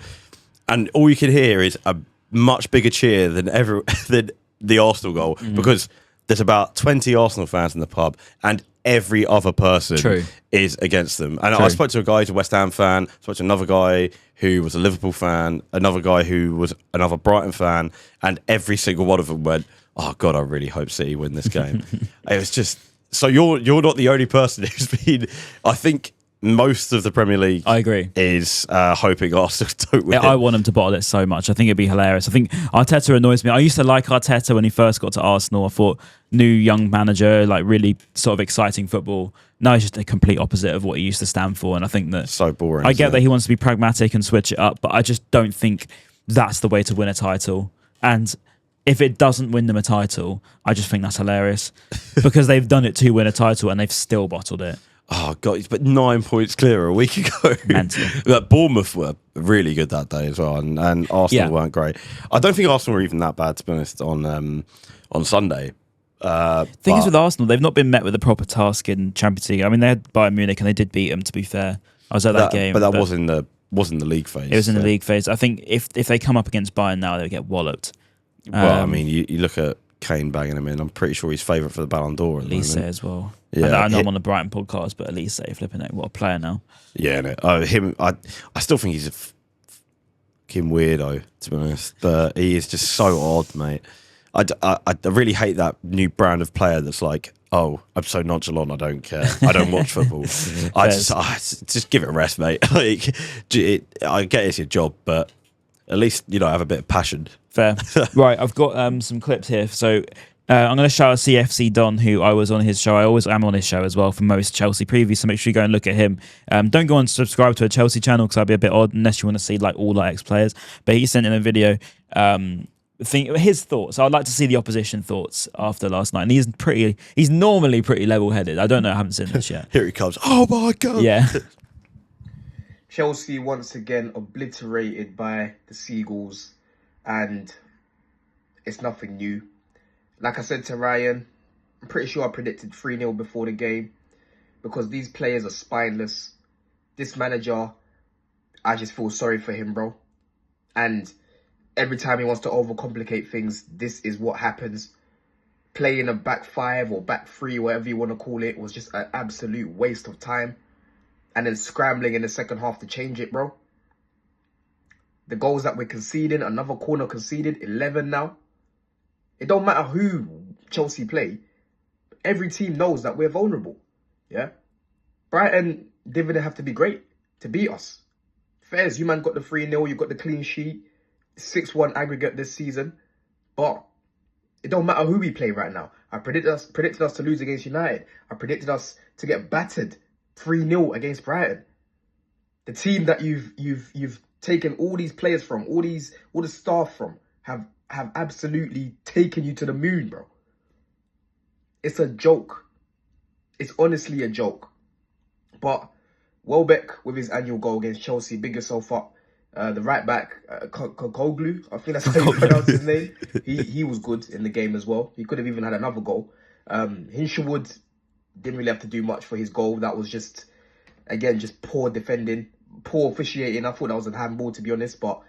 and all you can hear is a much bigger cheer than the Arsenal goal, because there's about 20 Arsenal fans in the pub, and every other person is against them. And I spoke to a guy who's a West Ham fan, spoke to another guy who was a Liverpool fan, another guy who was another Brighton fan, and every single one of them went, "Oh God, I really hope City win this game." It was just, so you're not the only person who's been, I think most of the Premier League, I agree, is hoping Arsenal don't win. I want him to bottle it so much. I think it'd be hilarious. I think Arteta annoys me. I used to like Arteta when he first got to Arsenal. I thought new young manager, like really sort of exciting football. No, he's just a complete opposite of what he used to stand for. And I think that so boring. I get that he wants to be pragmatic and switch it up, but I just don't think that's the way to win a title. And if it doesn't win them a title, I just think that's hilarious because they've done it to win a title and they've still bottled it. Oh God, but 9 points clear a week ago. But Bournemouth were really good that day as well, and Arsenal weren't great. I don't think Arsenal were even that bad, to be honest, on Sunday. Thing is with Arsenal, they've not been met with a proper task in Champions League. I mean, they had Bayern Munich and they did beat them, to be fair. I was at that game. But that wasn't the league phase. It was in the league phase. I think if they come up against Bayern now, they'll get walloped. Well, I mean, you look at Kane banging him in. I'm pretty sure he's favourite for the Ballon d'Or. Elise as well. Yeah, I know I'm on the Brighton podcast, but Elise, flipping it, what a player now. Yeah, no, I still think he's a fucking weirdo, to be honest. But he is just so odd, mate. I really hate that new brand of player that's like, oh, I'm so nonchalant, I don't care. I don't watch football. I just give it a rest, mate. Like, I get it's your job, but at least, have a bit of passion. Fair. Right, I've got some clips here. So I'm going to shout out CFC Don, who I was on his show. I always am on his show as well for most Chelsea previews, so make sure you go and look at him. Don't go and subscribe to a Chelsea channel because that'd be a bit odd unless you want to see like all our ex-players. But he sent in a video his thoughts. I'd like to see the opposition thoughts after last night. And he's normally pretty level-headed. I don't know, I haven't seen this yet. Here he comes. Oh my God. Yeah. Chelsea once again obliterated by the Seagulls, and it's nothing new. Like I said to Ryan, I'm pretty sure I predicted 3-0 before the game because these players are spineless. This manager, I just feel sorry for him, bro. And every time he wants to overcomplicate things, this is what happens. Playing a back five or back three, whatever you want to call it, was just an absolute waste of time. And then scrambling in the second half to change it, bro. The goals that we're conceding, another corner conceded, 11 now. It don't matter who Chelsea play. Every team knows that we're vulnerable. Yeah? Brighton didn't have to be great to beat us. Fairs, you man got the 3-0, you got the clean sheet. 6-1 aggregate this season. But it don't matter who we play right now. I predicted us to lose against United. I predicted us to get battered 3-0 against Brighton. The team that you've taken all these players from, all the staff from, have absolutely taken you to the moon, bro. It's a joke. It's honestly a joke. But Welbeck with his annual goal against Chelsea, big yourself up. The right back, Koglu, I think that's how you pronounce his name. He was good in the game as well. He could have even had another goal. Hinshelwood didn't really have to do much for his goal. That was just, again, just poor defending, poor officiating. I thought that was a handball, to be honest, but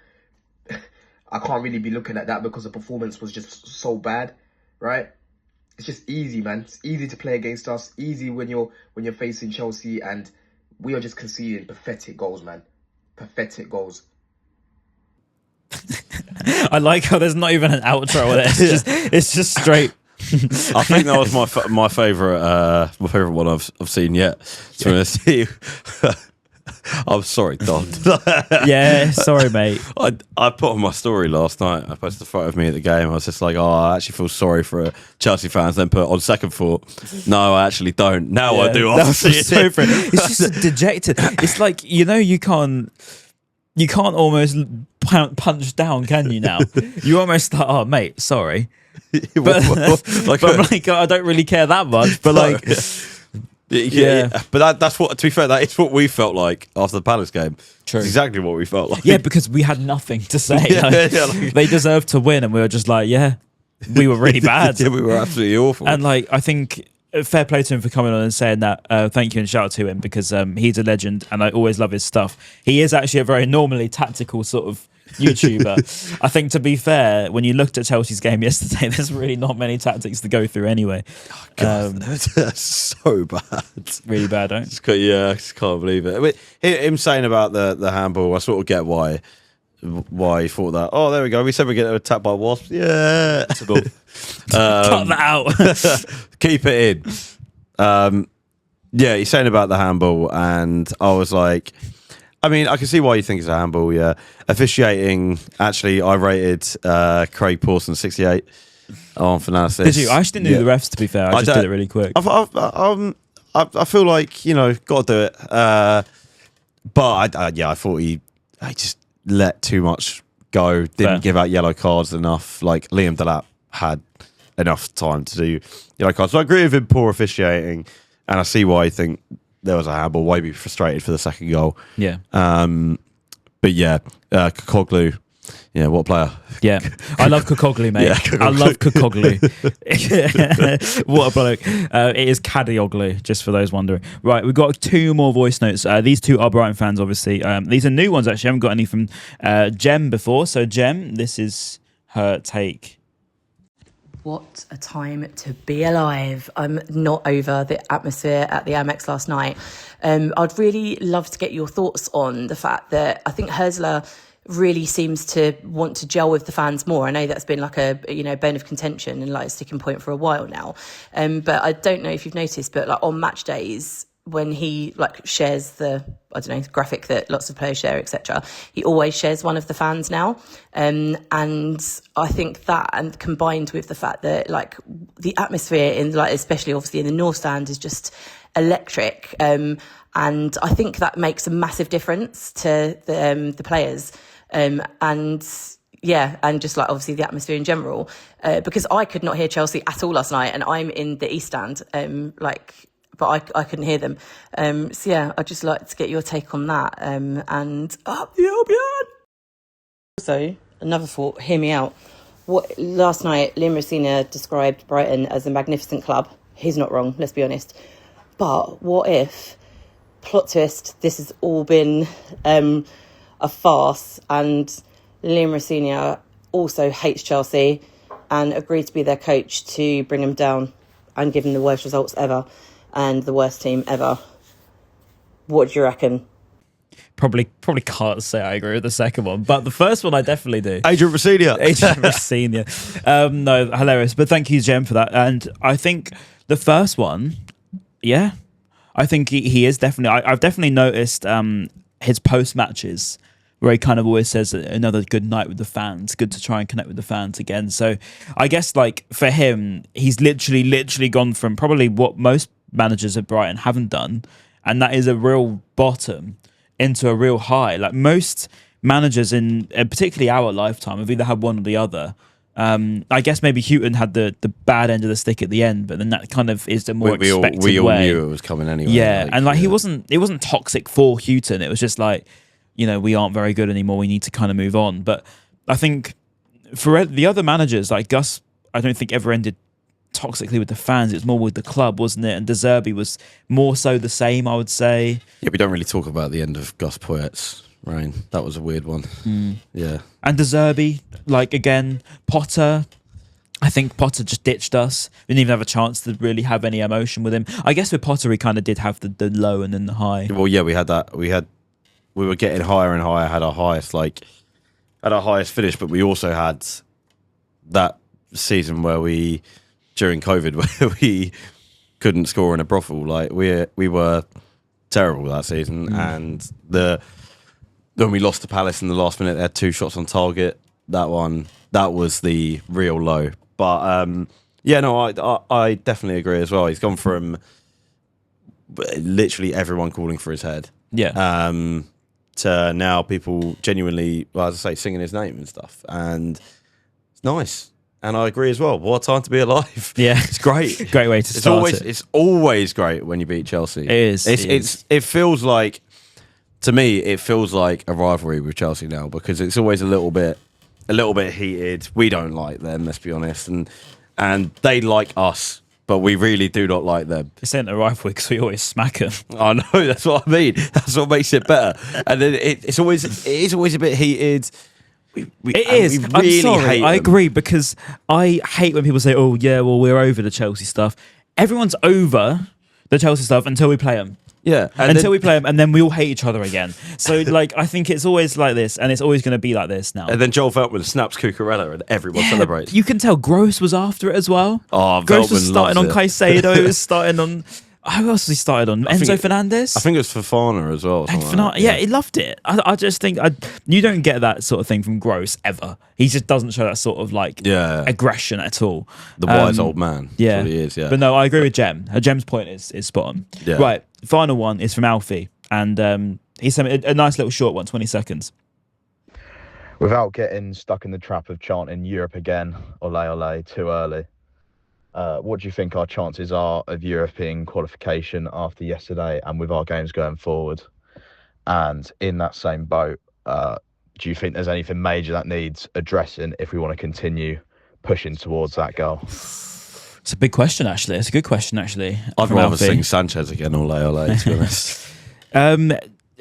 I can't really be looking at that because the performance was just so bad, right? It's just easy, man. It's easy to play against us. Easy when you're facing Chelsea, and we are just conceding pathetic goals, man. Pathetic goals. I like how there's not even an outro on it. It's just straight. I think that was my favorite one I've seen yet. So I'm sorry, Don. Yeah, sorry, mate. I put on my story last night. I posted a photo of me at the game. I was just like, oh, I actually feel sorry for Chelsea fans. Then put on second thought, no, I actually don't. Now I do. It's just dejected. It's like, you can't almost punch down, can you now? You almost like, oh, mate, sorry. But I'm like, I don't really care that much. But like... Yeah. But that's what, to be fair, that is what we felt like after the Palace game. True. It's exactly what we felt like. Yeah, because we had nothing to say. They deserved to win, and we were just like, yeah, we were really bad. Yeah, we were absolutely awful. And like, I think fair play to him for coming on and saying that. Thank you and shout out to him because he's a legend, and I always love his stuff. He is actually a very normally tactical sort of YouTuber. I think, to be fair, when you looked at Chelsea's game yesterday, there's really not many tactics to go through anyway. Oh, God, that's so bad. Really bad, don't? I just can't believe it. I mean, him saying about the handball, I sort of get why he thought that. Oh, there we go. We said we're getting attacked by wasps. Yeah. Cut that out. Keep it in. Yeah, he's saying about the handball, and I was like, I mean, I can see why you think it's a handball. Yeah, officiating. Actually, I rated Craig Pawson 68 on Fanasis. Did you? I actually didn't do the refs. To be fair, I just did it really quick. I feel like, you know, got to do it. But I thought he just let too much go. Didn't give out yellow cards enough. Like Liam Delap had enough time to do yellow cards. So I agree with him, poor officiating, and I see why I think there was a handball. Why be frustrated for the second goal? Yeah. But yeah, Kokoglu. Yeah, what a player. Yeah, I love Kokoglu, mate. I love Kokoglu. What a bloke. It is Kadioglu, just for those wondering. Right, we've got 2 more voice notes. These 2 are Brighton fans, obviously. These are new ones, actually. I haven't got any from Jem before. So, Jem, this is her take. What a time to be alive. I'm not over the atmosphere at the Amex last night. I'd really love to get your thoughts on the fact that I think Herzler really seems to want to gel with the fans more. I know that's been like a bone of contention and like a sticking point for a while now. But I don't know if you've noticed, but like on match days, when he like shares the graphic that lots of players share, etc., he always shares one of the fans now. And I think that, and combined with the fact that like the atmosphere in like especially obviously in the North Stand is just electric. And I think that makes a massive difference to the players. And just like obviously the atmosphere in general, because I could not hear Chelsea at all last night, and I'm in the East Stand, but I couldn't hear them. So yeah, I'd just like to get your take on that. And up the Albion. Also, another thought, hear me out. Last night, Liam Rosina described Brighton as a magnificent club. He's not wrong, let's be honest. But what if, plot twist, this has all been a farce, and Liam Rosina also hates Chelsea and agreed to be their coach to bring them down and give them the worst results ever and the worst team ever? What do you reckon? Probably can't say I agree with the second one, but the first one I definitely do. Adrian Rosina. No, hilarious. But thank you, Jem, for that. And I think the first one, yeah, I think he is definitely. I've definitely noticed his post matches where he kind of always says another good night with the fans. Good to try and connect with the fans again. So I guess like for him, he's literally gone from probably what most managers at Brighton haven't done, and that is a real bottom into a real high. Like most managers in particularly our lifetime have either had one or the other. I guess maybe Houghton had the bad end of the stick at the end, but then that kind of is the more expected way. We all knew it was coming anyway. Yeah, and it wasn't toxic for Houghton. It was just like, we aren't very good anymore. We need to kind of move on. But I think for the other managers, like Gus, I don't think ever ended toxically with the fans. It was more with the club, wasn't it? And De Zerbi was more so the same, I would say. Yeah, we don't really talk about the end of Gus Poyet's reign. That was a weird one. Yeah. And De Zerbi, like again, Potter. I think Potter just ditched us. We didn't even have a chance to really have any emotion with him. I guess with Potter, he kind of did have the low and then the high. Well, yeah, we had that. We were getting higher and higher. Had our highest finish, but we also had that season where during COVID, where we couldn't score in a brothel. Like we were terrible that season, and when we lost to Palace in the last minute, they had 2 shots on target. That was the real low. But I definitely agree as well. He's gone from literally everyone calling for his head, to now people genuinely, well, as I say, singing his name and stuff, and it's nice. And I agree as well. What a time to be alive! Yeah, it's great. Great way to start. It's always great when you beat Chelsea. It is. It feels like, to me, it feels like a rivalry with Chelsea now, because it's always a little bit heated. We don't like them, let's be honest, and they like us, but we really do not like them. It's not a rivalry because we always smack them. I know, that's what I mean. That's what makes it better. And then it is always a bit heated. It is. I'm sorry. I agree, because I hate when people say, "Oh yeah, well we're over the Chelsea stuff." Everyone's over the Chelsea stuff until we play them. Yeah, we play them, and then we all hate each other again. So, like, I think it's always like this, and it's always going to be like this now. And then Joel Veltman snaps Cucurella, and everyone celebrates. You can tell Gross was after it as well. Oh, Gross Veltman was starting on loves Caicedo. He was starting on. Who else he started on? Enzo Fernandez? I think it was Fofana as well. Yeah, he loved it. I just think you don't get that sort of thing from Gross ever. He just doesn't show that sort of like aggression at all. The wise old man. Yeah. That's what he is, yeah. But no, I agree with Jem. Jem's point is spot on. Yeah. Right, final one is from Alfie. And he sent me a nice little short one, 20 seconds. Without getting stuck in the trap of chanting Europe again, ole ole, too early, what do you think our chances are of European qualification after yesterday and with our games going forward? And in that same boat, do you think there's anything major that needs addressing if we want to continue pushing towards that goal? It's a big question, actually. It's a good question, actually. I'd rather sing Sanchez again, ole ole, to be honest.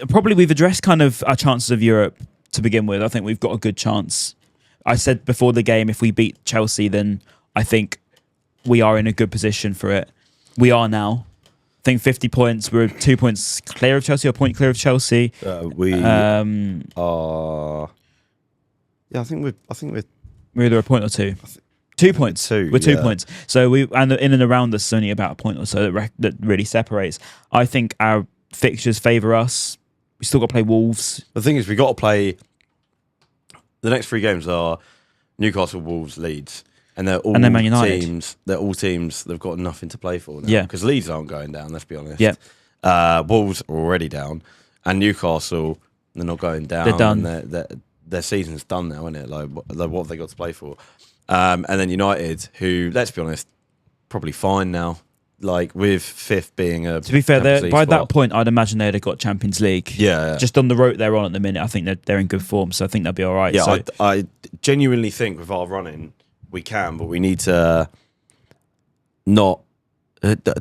Probably we've addressed kind of our chances of Europe to begin with. I think we've got a good chance. I said before the game, if we beat Chelsea, then I think we are in a good position for it. We are now. I think 50 points. We're 2 points clear of Chelsea, or a point clear of Chelsea. We are. Yeah, I think we're either a point or two. 2 points. We're 2 points. So and in and around us, only about a point or so that really separates. I think our fixtures favour us. We still got to play Wolves. The thing is, we got to play. The next 3 games are Newcastle, Wolves, Leeds, and they're all Man United. teams. They're all teams. They've got nothing to play for now. Yeah, because Leeds aren't going down. Let's be honest. Yeah, Wolves are already down, and Newcastle, they're not going down. They're done. And their season's done now, isn't it? Like what have they got to play for? And then United, who, let's be honest, probably fine now. Like with 5th being a. To be fair, by spot. that point, I'd imagine they'd have got Champions League. Yeah. Just on the road they're on at the minute, I think they're in good form, so I think they'll be all right. Yeah, so, I genuinely think with our running, we can, but we need to not.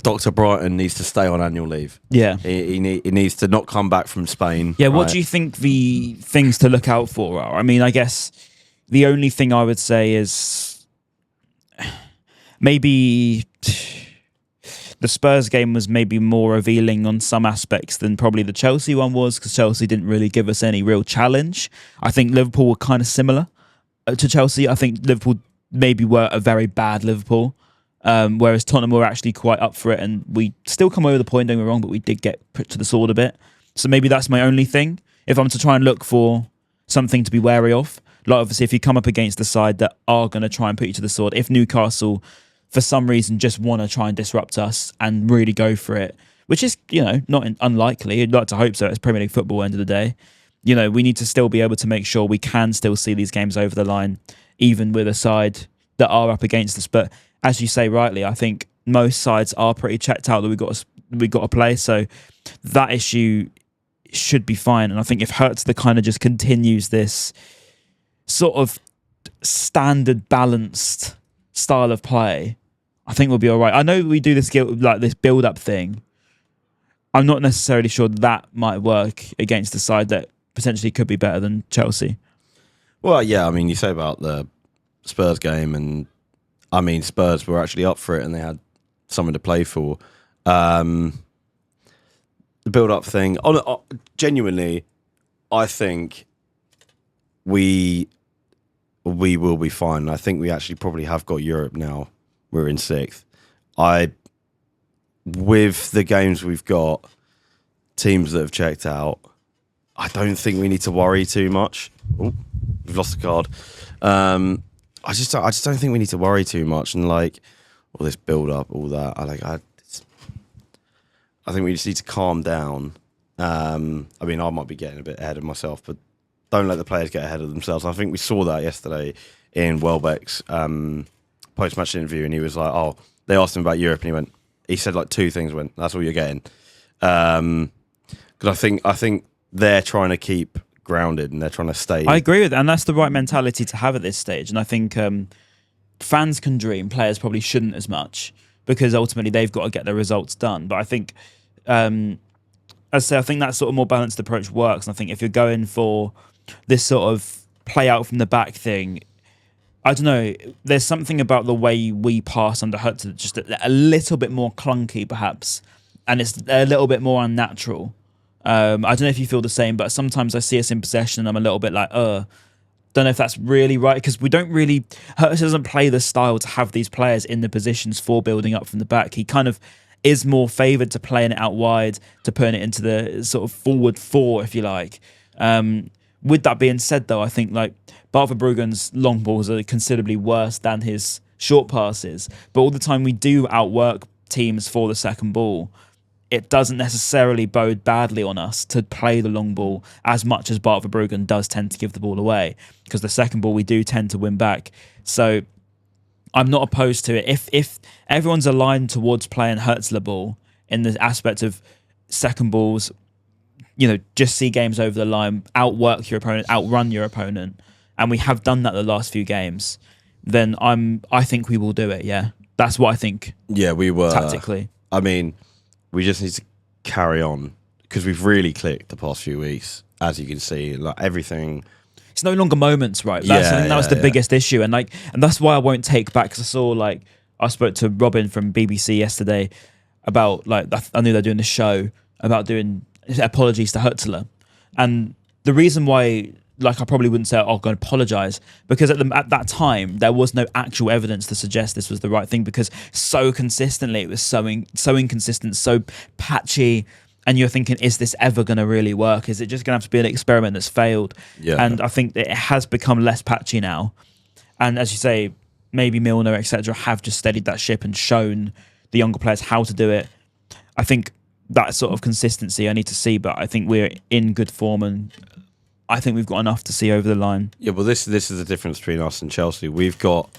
Dr. Brighton needs to stay on annual leave. Yeah. He needs to not come back from Spain. Yeah, what do you think the things to look out for are? I mean, I guess the only thing I would say is maybe the Spurs game was maybe more revealing on some aspects than probably the Chelsea one was, because Chelsea didn't really give us any real challenge. I think Liverpool were kind of similar to Chelsea. I think Liverpool maybe were a very bad Liverpool, whereas Tottenham were actually quite up for it, and we still come over the point, don't get me wrong, but we did get put to the sword a bit. So maybe that's my only thing. If I'm to try and look for something to be wary of, like obviously if you come up against the side that are going to try and put you to the sword, if Newcastle for some reason just want to try and disrupt us and really go for it, which is, not unlikely. You'd like to hope so. It's Premier League football, end of the day. We need to still be able to make sure we can still see these games over the line, even with a side that are up against us. But as you say rightly, I think most sides are pretty checked out that we got to play. So that issue should be fine. And I think if Herzler kind of just continues this sort of standard balanced style of play, I think we'll be all right. I know we do this build-up thing. I'm not necessarily sure that might work against a side that potentially could be better than Chelsea. Well, yeah, I mean, you say about the Spurs game, and I mean, Spurs were actually up for it and they had something to play for. The build-up thing, genuinely, I think we will be fine. I think we actually probably have got Europe now. We're in 6th. With the games we've got, teams that have checked out, I don't think we need to worry too much. Oh, we've lost the card. I just don't think we need to worry too much, and like all this build up, all that. I think we just need to calm down. I mean, I might be getting a bit ahead of myself, but don't let the players get ahead of themselves. I think we saw that yesterday in Welbeck's post-match interview, and he was like, "Oh, they asked him about Europe, and he said like 2 things. That's all you're getting." Because I think they're trying to keep grounded and they're trying to stay. I agree with that, and that's the right mentality to have at this stage. And I think fans can dream, players probably shouldn't as much, because ultimately they've got to get their results done. But I think, as I say, I think that sort of more balanced approach works. And I think if you're going for this sort of play out from the back thing, I don't know, there's something about the way we pass under Herzler just a little bit more clunky perhaps, and it's a little bit more unnatural. I don't know if you feel the same, but sometimes I see us in possession and I'm a little bit like, don't know if that's really right, because we don't really, Herzler doesn't play the style to have these players in the positions for building up from the back. He kind of is more favoured to playing it out wide, to putting it into the sort of forward four, if you like. With that being said, though, I think like Bartha-Bruggen's long balls are considerably worse than his short passes. But all the time we do outwork teams for the second ball, it doesn't necessarily bode badly on us to play the long ball as much as Bartha-Bruggen does tend to give the ball away, because the second ball we do tend to win back. So I'm not opposed to it. If everyone's aligned towards playing Hürzeler ball in the aspect of second balls, just see games over the line, outwork your opponent, outrun your opponent, and we have done that the last few games, then I think we will do it, yeah. That's what I think. Yeah, we were. Tactically. I mean, we just need to carry on, because we've really clicked the past few weeks, as you can see. Like everything. It's no longer moments, right? I think that was the biggest issue, and that's why I won't take back. Because I spoke to Robin from BBC yesterday about I knew they're doing the show about doing apologies to Hürzeler, and the reason why. I probably wouldn't say, I'm going to apologise, because at that time, there was no actual evidence to suggest this was the right thing, because so consistently, it was so inconsistent, so patchy, and you're thinking, is this ever going to really work? Is it just going to have to be an experiment that's failed? Yeah. And I think that it has become less patchy now. And as you say, maybe Milner, etc., have just steadied that ship and shown the younger players how to do it. I think that sort of consistency I need to see, but I think we're in good form, and I think we've got enough to see over the line. Yeah, well, this is the difference between us and Chelsea. We've got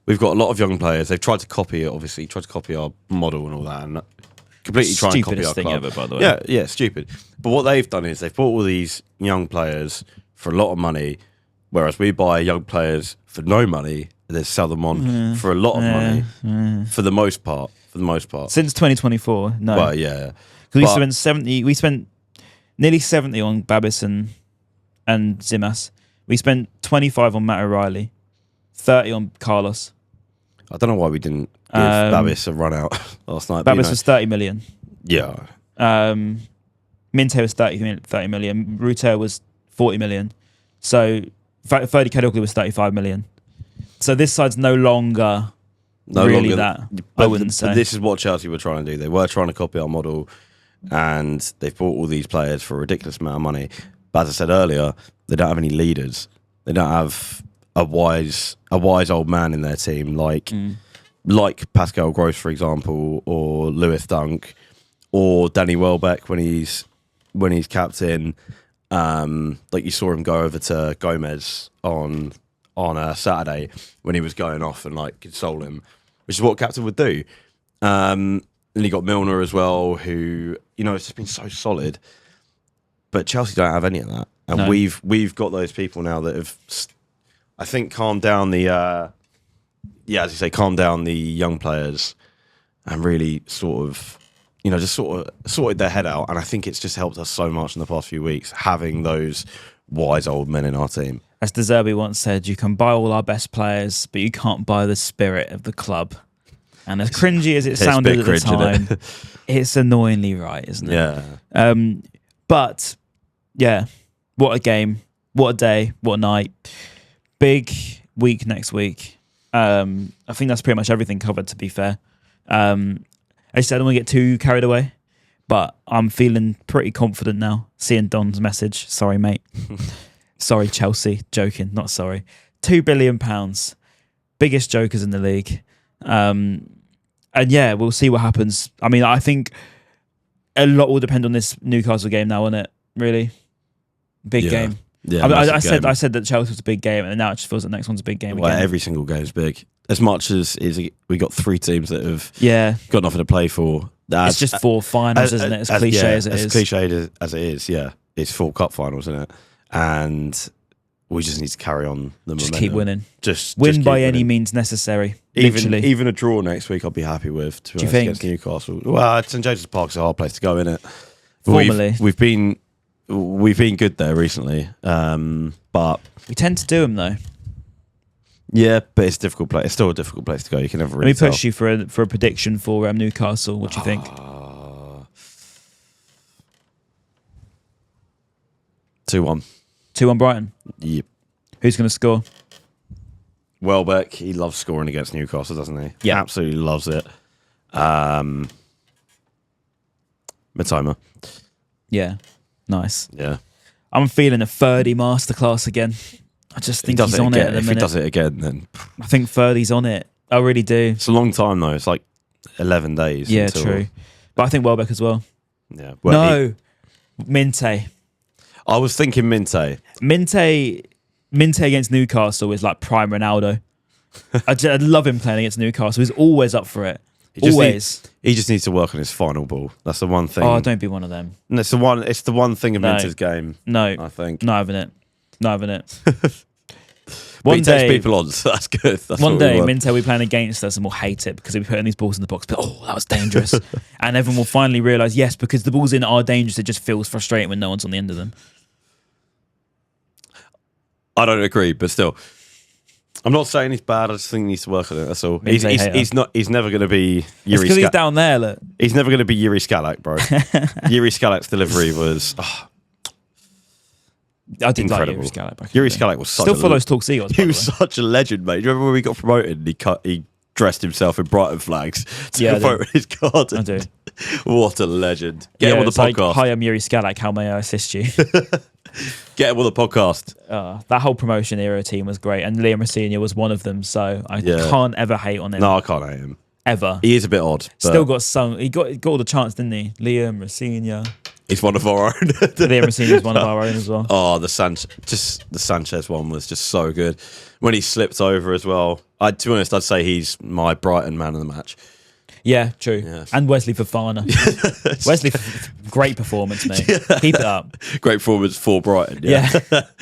a lot of young players. They've tried to copy it, obviously, tried to copy our model and all that, and completely try and copy our thing club. Ever, by the way. Yeah, stupid. But what they've done is they've bought all these young players for a lot of money, whereas we buy young players for no money and then sell them on for a lot of money. For the most part. Since 2024, no. Well, yeah. Because we spent nearly 70 on Babis and Zimas. We spent 25 on Matt O'Reilly, 30 on Carlos. I don't know why we didn't give Babis a run out last night. Babis was 30 million. Yeah. Minte was 30 million. Ruther was 40 million. So Ferdi Kadoglu was 35 million. So this side's no longer that. I wouldn't say. This is what Chelsea were trying to do. They were trying to copy our model, and they've bought all these players for a ridiculous amount of money. But as I said earlier, they don't have any leaders. They don't have a wise old man in their team like Pascal Gross, for example, or Lewis Dunk, or Danny Welbeck when he's captain. Like you saw him go over to Gomez on Saturday when he was going off and console him, which is what captain would do. And you got Milner as well, who it's just been so solid. But Chelsea don't have any of that, and no. We've got those people now that have, I think, calmed down the as you say, calmed down the young players, and really sort of sorted their head out. And I think it's just helped us so much in the past few weeks having those wise old men in our team. As De Zerbi once said, you can buy all our best players, but you can't buy the spirit of the club. And as cringy as it sounded at the time, it's annoyingly right, isn't it? Yeah. But yeah, what a game, what a day, what a night. Big week next week. I think that's pretty much everything covered, to be fair. I said I don't want to get too carried away, but I'm feeling pretty confident now, seeing Don's message. Sorry, mate. Sorry, Chelsea. Joking, not sorry. £2 billion. Biggest jokers in the league. And yeah, we'll see what happens. I mean, I think a lot will depend on this Newcastle game now, isn't it? Really? Big game. Yeah, I said that Chelsea was a big game, and now it just feels like the next one's a big game. Well, again. every single game is big. As much as we got three teams that have got nothing to play for. It's just four finals, isn't it? As cliche as it is. As cliche as it is, yeah. It's 4 cup finals, isn't it? And we just need to carry on the momentum. Just keep winning. Just win by any means necessary. Even a draw next week, I'll be happy with. Do you think? Against Newcastle. Well, St James's Park's a hard place to go, isn't it? Formally, we've been good there recently, but we tend to do them though. Yeah, but it's a difficult place. It's still a difficult place to go. You can never really. Let me push you for a prediction for Newcastle. What do you think? 2-1. 2-1 Brighton. Yep. Who's going to score? Welbeck. He loves scoring against Newcastle, doesn't he? Yeah, absolutely loves it. Matoma. Yeah, nice. Yeah. I'm feeling a 30 masterclass again. I just think he's on it at the minute. If he does it again, then I think 30's on it. I really do. It's a long time though. It's like 11 days. Yeah, true. But I think Welbeck as well. Yeah. Well, no, Minte. I was thinking Minte. Minte against Newcastle is like prime Ronaldo. I love him playing against Newcastle. He's always up for it. He just needs to work on his final ball. That's the one thing. Oh, don't be one of them. And it's the one thing in Minte's game. No, I think not having it. One day, takes people on, so that's good. One day, Minte will be playing against us and we'll hate it because he'll be putting these balls in the box. But that was dangerous, and everyone will finally realise yes, because the balls in are dangerous. It just feels frustrating when no one's on the end of them. I don't agree, but still, I'm not saying he's bad. I just think he needs to work on it. That's all. He's never going to be Yuri. Because he's down there. Look, he's never going to be Yuri Skalak, bro. Yuri Skalak's delivery was. I did incredible. like Yuri Skalak. Yuri Skalak was still follows Talk Seagulls. He was such a legend, mate. Do you remember when we got promoted and he dressed himself in Brighton flags to photo in his garden? I do. What a legend! Get him on the podcast. Like, hi, I'm Yuri Skalak. How may I assist you? Get him on the podcast. That whole promotion era team was great, and Liam Rosenior was one of them. So I can't ever hate on him. No, I can't hate him ever. He is a bit odd. Still got sung. He got all the chants, didn't he? Liam Rosenior. He's one of our own. Liam Rosenior is one of our own as well. Oh, the Sanchez one was just so good when he slipped over as well. To be honest, I'd say he's my Brighton man of the match. Yeah, true. Yes. And Wesley Fofana. Wesley, great performance, mate. Yeah. Keep it up. Great performance for Brighton. Yeah,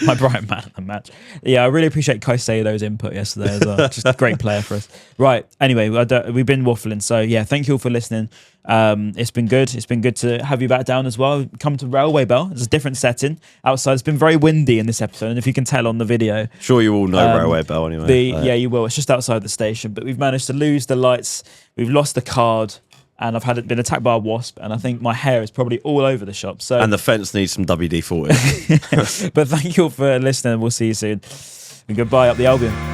my Brighton man of the match. Yeah, I really appreciate Caicedo's input yesterday as well. Just a great player for us. Right. Anyway, we've been waffling. So yeah, thank you all for listening. It's been good. It's been good to have you back down as well. Come to Railway Bell. It's a different setting outside. It's been very windy in this episode, and if you can tell on the video, sure you all know Railway Bell anyway. Yeah, you will. It's just outside the station, but we've managed to lose the lights. We've lost the card, and I've been attacked by a wasp, and I think my hair is probably all over the shop. So and the fence needs some WD-40. But thank you all for listening. We'll see you soon. And goodbye up the Albion.